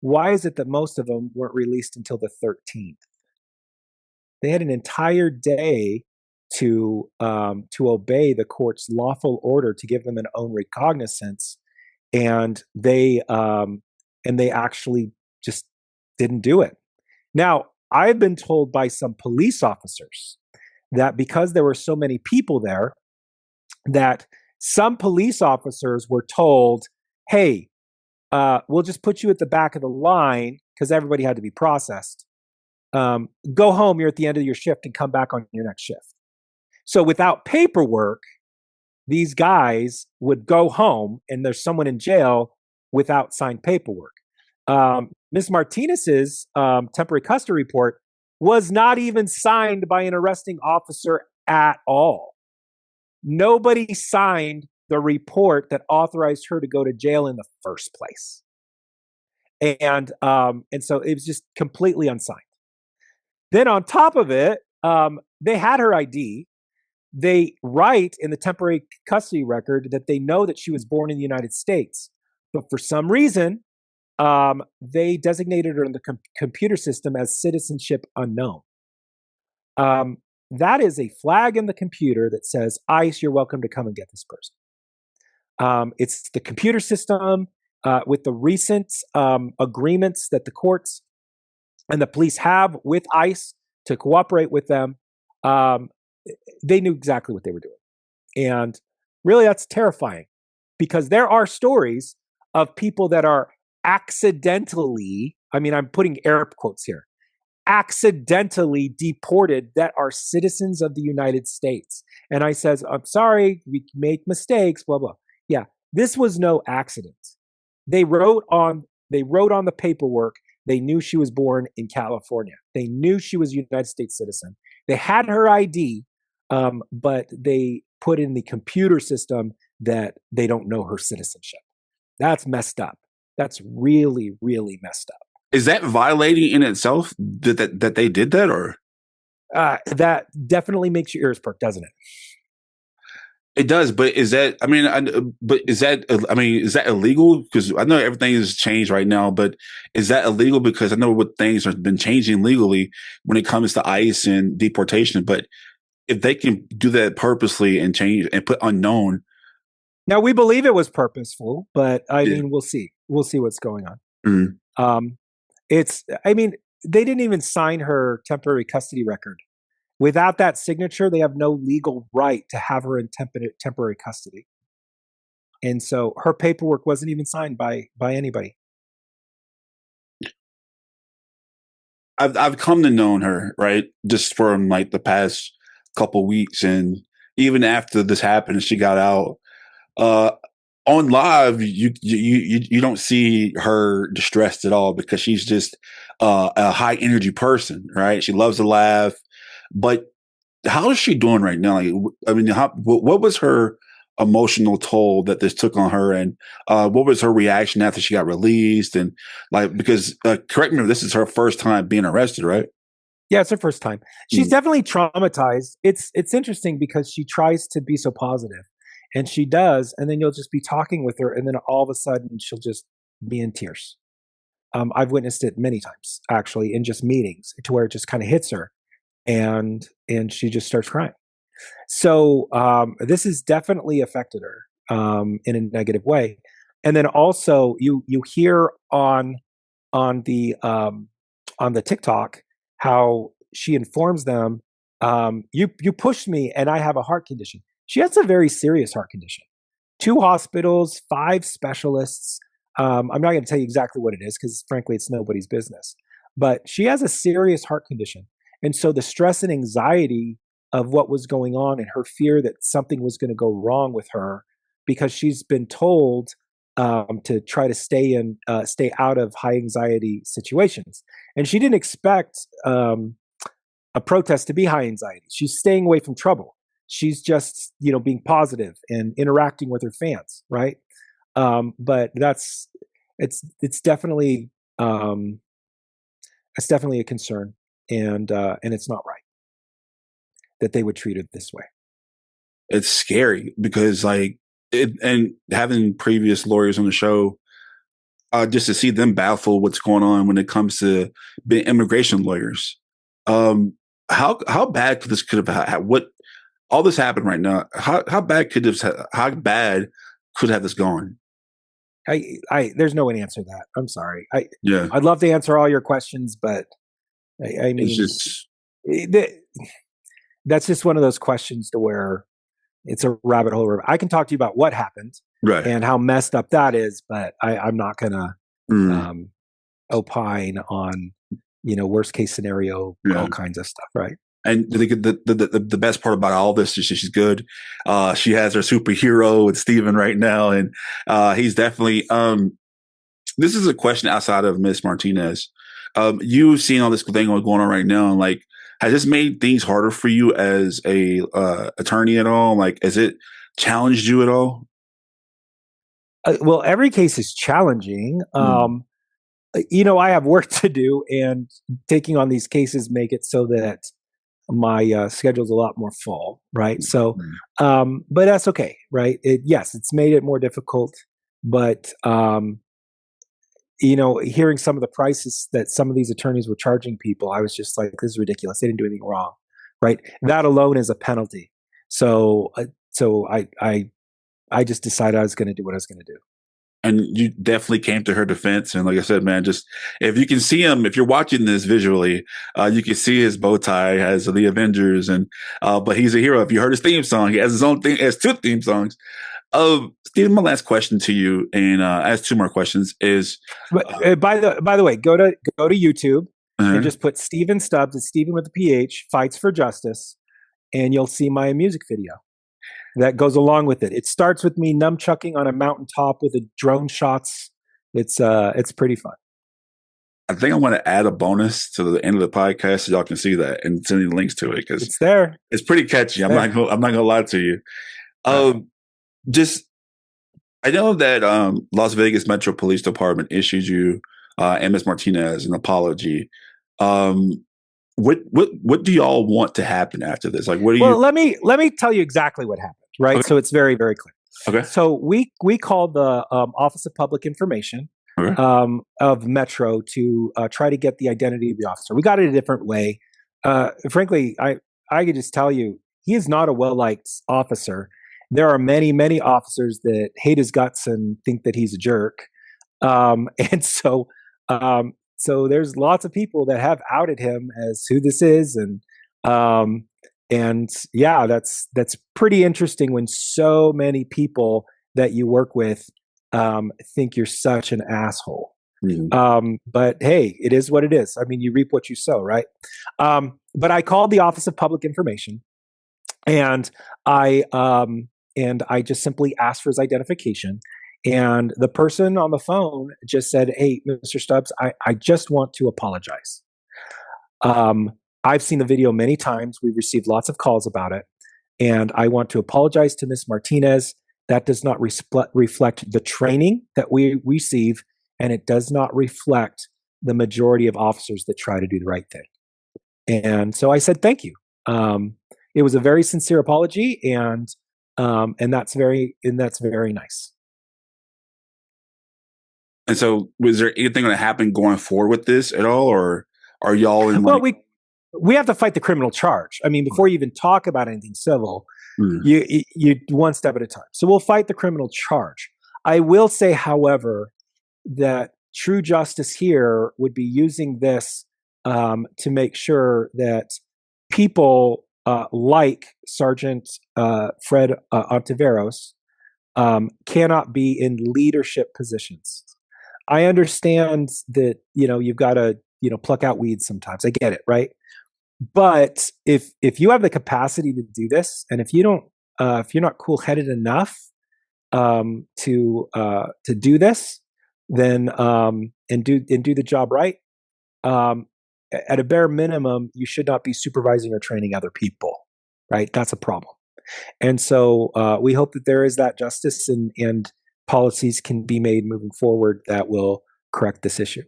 why is it that most of them weren't released until the 13th? They had an entire day to obey the court's lawful order to give them an own recognizance, and they actually just didn't do it. Now, I've been told by some police officers that because there were so many people there, that some police officers were told, hey, we'll just put you at the back of the line because everybody had to be processed. Go home, you're at the end of your shift, and come back on your next shift. So without paperwork, these guys would go home and there's someone in jail without signed paperwork. Ms. Martinez's temporary custody report was not even signed by an arresting officer at all. Nobody signed the report that authorized her to go to jail in the first place. And so it was just completely unsigned. Then on top of it, they had her ID. They write in the temporary custody record that they know that she was born in the United States. But for some reason, they designated her in the computer system as citizenship unknown. That is a flag in the computer that says, ICE, you're welcome to come and get this person. It's the computer system with the recent agreements that the courts and the police have with ICE to cooperate with them. They knew exactly what they were doing. And really, that's terrifying because there are stories of people that are accidentally, I'm putting air quotes here, accidentally deported that are citizens of the United States. And I says, I'm sorry, we make mistakes, blah, blah. Yeah, this was no accident. They wrote on the paperwork, they knew she was born in California. They knew she was a United States citizen. They had her ID, but they put in the computer system that they don't know her citizenship. That's messed up. That's really, really messed up. Is that violating in itself that they did that, or? That definitely makes your ears perk, doesn't it? It does, but is that? Is that illegal? Because I know everything has changed right now, but is that illegal? Because I know what things have been changing legally when it comes to ICE and deportation. But if they can do that purposely and change and put unknown. Now we believe it was purposeful, but we'll see. We'll see what's going on. Mm-hmm. They didn't even sign her temporary custody record. Without that signature, they have no legal right to have her in temporary custody. And so her paperwork wasn't even signed by anybody. I've come to know her, right? Just from like the past couple weeks. And even after this happened, she got out. On live, you don't see her distressed at all because she's just a high energy person, right? She loves to laugh. But how is she doing right now? What was her emotional toll that this took on her, and what was her reaction after she got released? And because correct me if this is her first time being arrested, right? Yeah, it's her first time. She's definitely traumatized. It's interesting because she tries to be so positive, and she does, and then you'll just be talking with her, and then all of a sudden she'll just be in tears. I've witnessed it many times, actually, in just meetings, to where it just kind of hits her. And she just starts crying. So this has definitely affected her in a negative way. And then also you hear on on the TikTok how she informs them, you pushed me and I have a heart condition. She has a very serious heart condition. 2 hospitals, 5 specialists. I'm not going to tell you exactly what it is because, frankly, it's nobody's business. But she has a serious heart condition. And so the stress and anxiety of what was going on and her fear that something was going to go wrong with her because she's been told to try to stay out of high anxiety situations. And she didn't expect a protest to be high anxiety. She's staying away from trouble. She's just, being positive and interacting with her fans, right? But it's definitely a concern, and it's not right that they would treat it this way. It's scary because and having previous lawyers on the show, just to see them baffle what's going on when it comes to being immigration lawyers. How bad could this what all this happened right now? How bad could have this gone? There's no way to answer that. I'm sorry. Yeah. I'd love to answer all your questions, but I mean, that's just one of those questions to where it's a rabbit hole. I can talk to you about what happened and how messed up that is, but I'm not going to opine on, worst case scenario, all kinds of stuff. Right. And the best part about all this is she's good. She has her superhero with Steven right now. And he's definitely, this is a question outside of Miss Martinez. You've seen all this thing going on right now. And has this made things harder for you as a attorney at all? Has it challenged you at all? Well, every case is challenging. I have work to do, and taking on these cases make it so that my schedule's a lot more full, right? So, but that's okay, right? Yes, it's made it more difficult, but hearing some of the prices that some of these attorneys were charging people, I was just like, this is ridiculous. They didn't do anything wrong, right? That alone is a penalty. So I just decided I was going to do what I was going to do. And you definitely came to her defense. And like I said, man, just if you can see him, if you're watching this visually, you can see his bow tie as the Avengers. And but he's a hero. If you heard his theme song, he has his own thing. He has 2 theme songs. Steven, my last question to you, and I have 2 more questions. Is by the way, go to YouTube and just put Steven Stubbs. It's Steven with a PH fights for justice, and you'll see my music video that goes along with it. It starts with me nunchucking on a mountaintop with a drone shots. It's pretty fun. I think I want to add a bonus to the end of the podcast so y'all can see that and send you links to it because it's there. It's pretty catchy. I'm not gonna lie to you. I know that Las Vegas Metro Police Department issued you and Ms. Martinez an apology. What do y'all want to happen after this? What do you? Well, let me tell you exactly what happened. Right, okay. So it's very, very clear. Okay. So we called the Office of Public Information of Metro to try to get the identity of the officer. We got it a different way. Frankly, I could just tell you, he is not a well-liked officer. There are many, many officers that hate his guts and think that he's a jerk. And so there's lots of people that have outed him as who this is. And yeah, that's pretty interesting when so many people that you work with think you're such an asshole. Mm-hmm. But hey, it is what it is. I mean, you reap what you sow, right? But I called the Office of Public Information, and I just simply asked for his identification. And the person on the phone just said, "Hey, Mr. Stubbs, I just want to apologize. I've seen the video many times. We've received lots of calls about it. And I want to apologize to Ms. Martinez. That does not reflect the training that we receive, and it does not reflect the majority of officers that try to do the right thing." And so I said, thank you. It was a very sincere apology, and that's very nice. And so, was there anything going to happen going forward with this at all, or are y'all in? Well, we have to fight the criminal charge. I mean, before you even talk about anything civil, you one step at a time. So we'll fight the criminal charge. I will say, however, that true justice here would be using this to make sure that people like Sergeant Fred Ontiveros cannot be in leadership positions. I understand that, you've got to, pluck out weeds sometimes. I get it, right? But if you have the capacity to do this, and if you're not cool-headed enough to do this, then and do the job right, at a bare minimum, you should not be supervising or training other people, right? That's a problem. And so we hope that there is that justice and policies can be made moving forward that will correct this issue.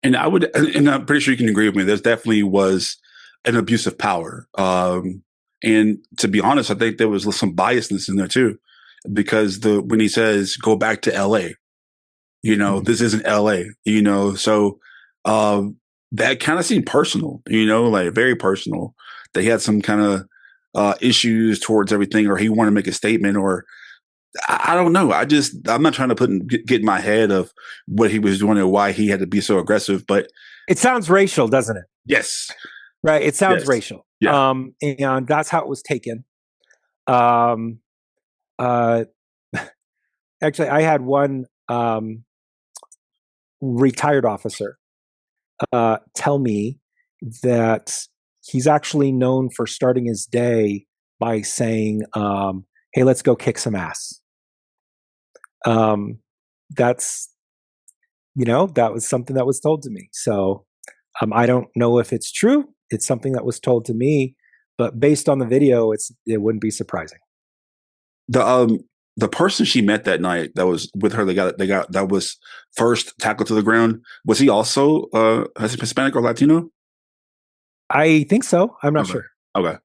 And I'm pretty sure you can agree with me. There definitely was an abuse of power. And to be honest, I think there was some biasness in there too, because when he says go back to LA, this isn't LA, so that kind of seemed personal, like very personal. They had some kind of issues towards everything, or he wanted to make a statement, or I don't know. I'm not trying to get in my head of what he was doing or why he had to be so aggressive, but it sounds racial, doesn't it? Yes. Right. It sounds racial. Yeah. And that's how it was taken. Actually, I had one retired officer tell me that he's actually known for starting his day by saying, hey, let's go kick some ass. That's, that was something that was told to me. So I don't know if it's true. It's something that was told to me, but based on the video, it wouldn't be surprising. The person she met that night that was with her, that was first tackled to the ground. Was he also Hispanic or Latino? I think so. I'm not sure. Okay.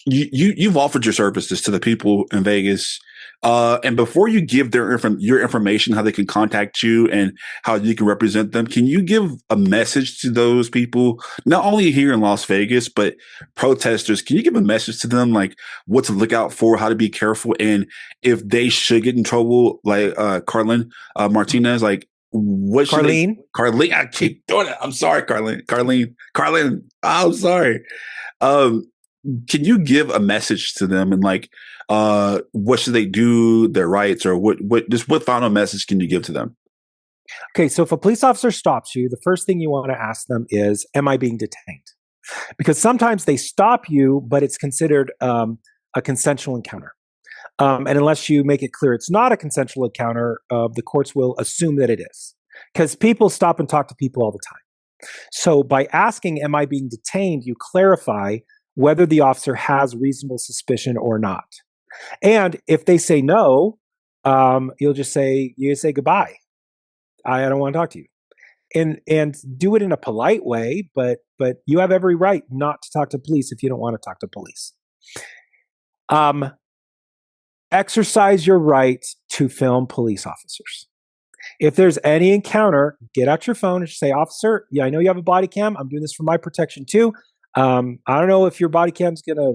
You've offered your services to the people in Vegas, and before you give your information, how they can contact you and how you can represent them, can you give a message to those people, not only here in Las Vegas, but protesters? Can you give a message to them, like what to look out for, how to be careful, and if they should get in trouble, like Carlin Martinez, like what should Carlene? I keep doing it. I'm sorry, Carlene. I'm sorry. Can you give a message to them and like what should they do, their rights, or what final message can you give to them? Okay, so if a police officer stops you, the first thing you want to ask them is, am I being detained? Because sometimes they stop you, but it's considered a consensual encounter. And unless you make it clear it's not a consensual encounter, the courts will assume that it is. Because people stop and talk to people all the time. So by asking, am I being detained, you clarify whether the officer has reasonable suspicion or not. And if they say no, you say goodbye. I don't want to talk to you. And do it in a polite way, but you have every right not to talk to police if you don't want to talk to police. Exercise your right to film police officers. If there's any encounter, get out your phone and say, officer, yeah, I know you have a body cam. I'm doing this for my protection too. I don't know if your body cam's gonna,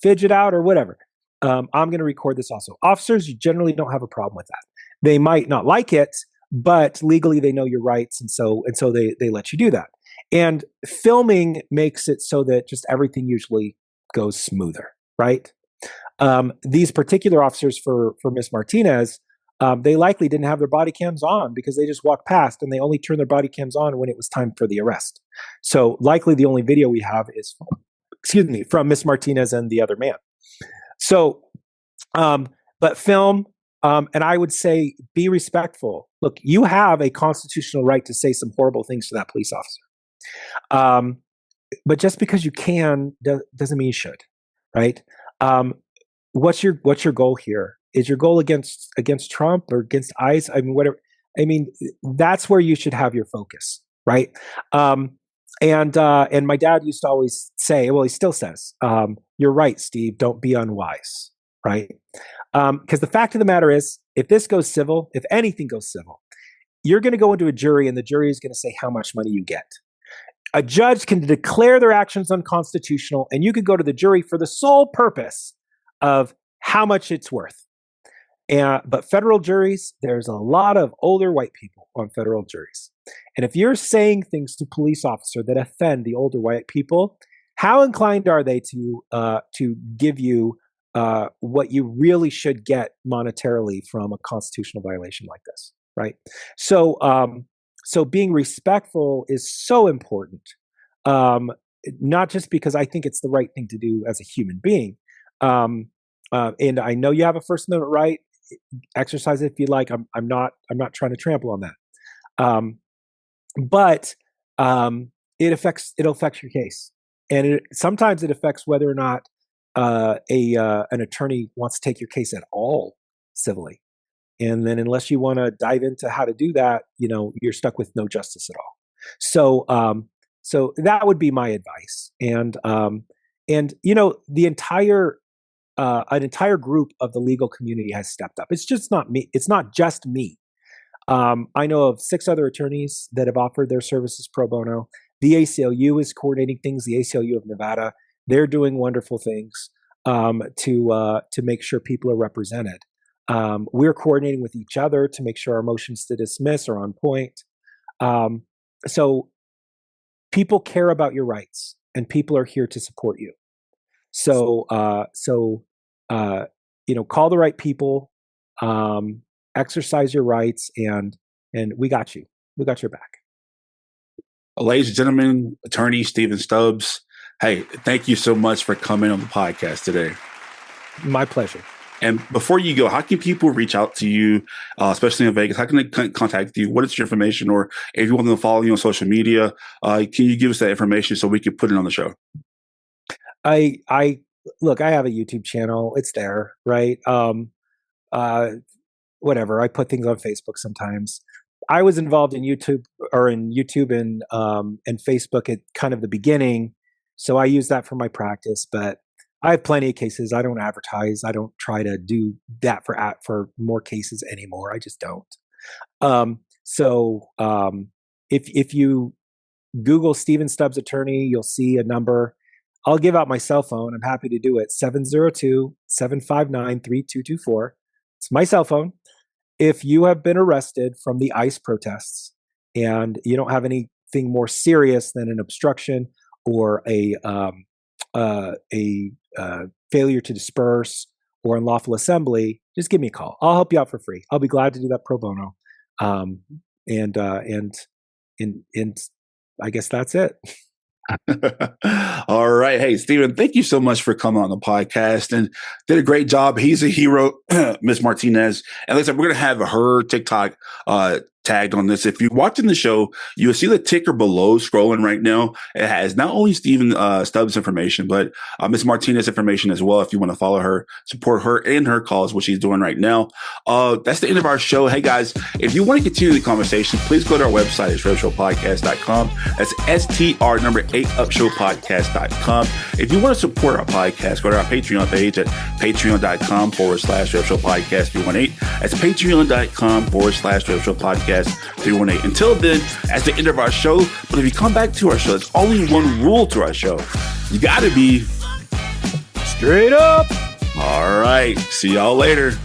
fidget out or whatever. I'm gonna record this also. Officers, you generally don't have a problem with that. They might not like it, but legally they know your rights, and so they let you do that. And filming makes it so that just everything usually goes smoother, right? These particular officers for Miss Martinez, they likely didn't have their body cams on because they just walked past and they only turned their body cams on when it was time for the arrest. So likely the only video we have is, from Miss Martinez and the other man. So, but film, and I would say be respectful. Look, you have a constitutional right to say some horrible things to that police officer. But just because you can doesn't mean you should, right? What's your goal here? Is your goal against Trump or against ICE? I mean, whatever. I mean, that's where you should have your focus, right? And my dad used to always say, well, he still says, "You're right, Steve. Don't be unwise," right? Because the fact of the matter is, if this goes civil, if anything goes civil, you're going to go into a jury, and the jury is going to say how much money you get. A judge can declare their actions unconstitutional, and you could go to the jury for the sole purpose of how much it's worth. But federal juries, there's a lot of older white people on federal juries. And if you're saying things to police officer that offend the older white people, how inclined are they to give you what you really should get monetarily from a constitutional violation like this, right? So, so being respectful is so important, not just because I think it's the right thing to do as a human being. And I know you have a First Amendment right. Exercise it if you like. I'm not trying to trample on that. But it'll affect your case, and sometimes it affects whether or not an attorney wants to take your case at all civilly. And then unless you want to dive into how to do that, you're stuck with no justice at all. So that would be my advice. And the entire an entire group of the legal community has stepped up. It's just not me. It's not just me. I know of 6 other attorneys that have offered their services pro bono. The ACLU is coordinating things. The ACLU of Nevada, they're doing wonderful things to make sure people are represented. We're coordinating with each other to make sure our motions to dismiss are on point. So people care about your rights, and people are here to support you. So call the right people, exercise your rights, and we got you. We got your back. Ladies and gentlemen, attorney Stephen Stubbs. Hey, thank you so much for coming on the podcast today. My pleasure. And before you go, how can people reach out to you, especially in Vegas? How can they contact you? What is your information? Or if you want them to follow you on social media, can you give us that information so we can put it on the show? I look, I have a YouTube channel. It's there, right? Whatever. I put things on Facebook sometimes. I was involved in YouTube and Facebook at kind of the beginning. So I use that for my practice, but I have plenty of cases. I don't advertise. I don't try to do that for more cases anymore. I just don't. If you Google Stephen Stubbs attorney, you'll see a number. I'll give out my cell phone. I'm happy to do it. 702-759-3224. It's my cell phone. If you have been arrested from the ICE protests and you don't have anything more serious than an obstruction or a failure to disperse or unlawful assembly, just give me a call. I'll help you out for free. I'll be glad to do that pro bono. And I guess that's it. All right. Hey, Stephen, thank you so much for coming on the podcast and did a great job. He's a hero, Miss Martinez. And like I said, we're going to have her TikTok tagged on this. If you're watching the show, you'll see the ticker below scrolling right now. It has not only Stephen Stubbs information, but Miss Martinez information as well. If you want to follow her, support her and her cause, what she's doing right now. That's the end of our show. Hey guys, if you want to continue the conversation, please go to our website at StripShowPodcast.com. That's STR8upshowpodcast.com. If you want to support our podcast, go to our Patreon page at patreon.com/StripShowPodcast318. That's patreon.com/StripShowPodcast318. Until then, that's the end of our show. But if you come back to our show, there's only one rule to our show. You got to be straight up. All right. See y'all later.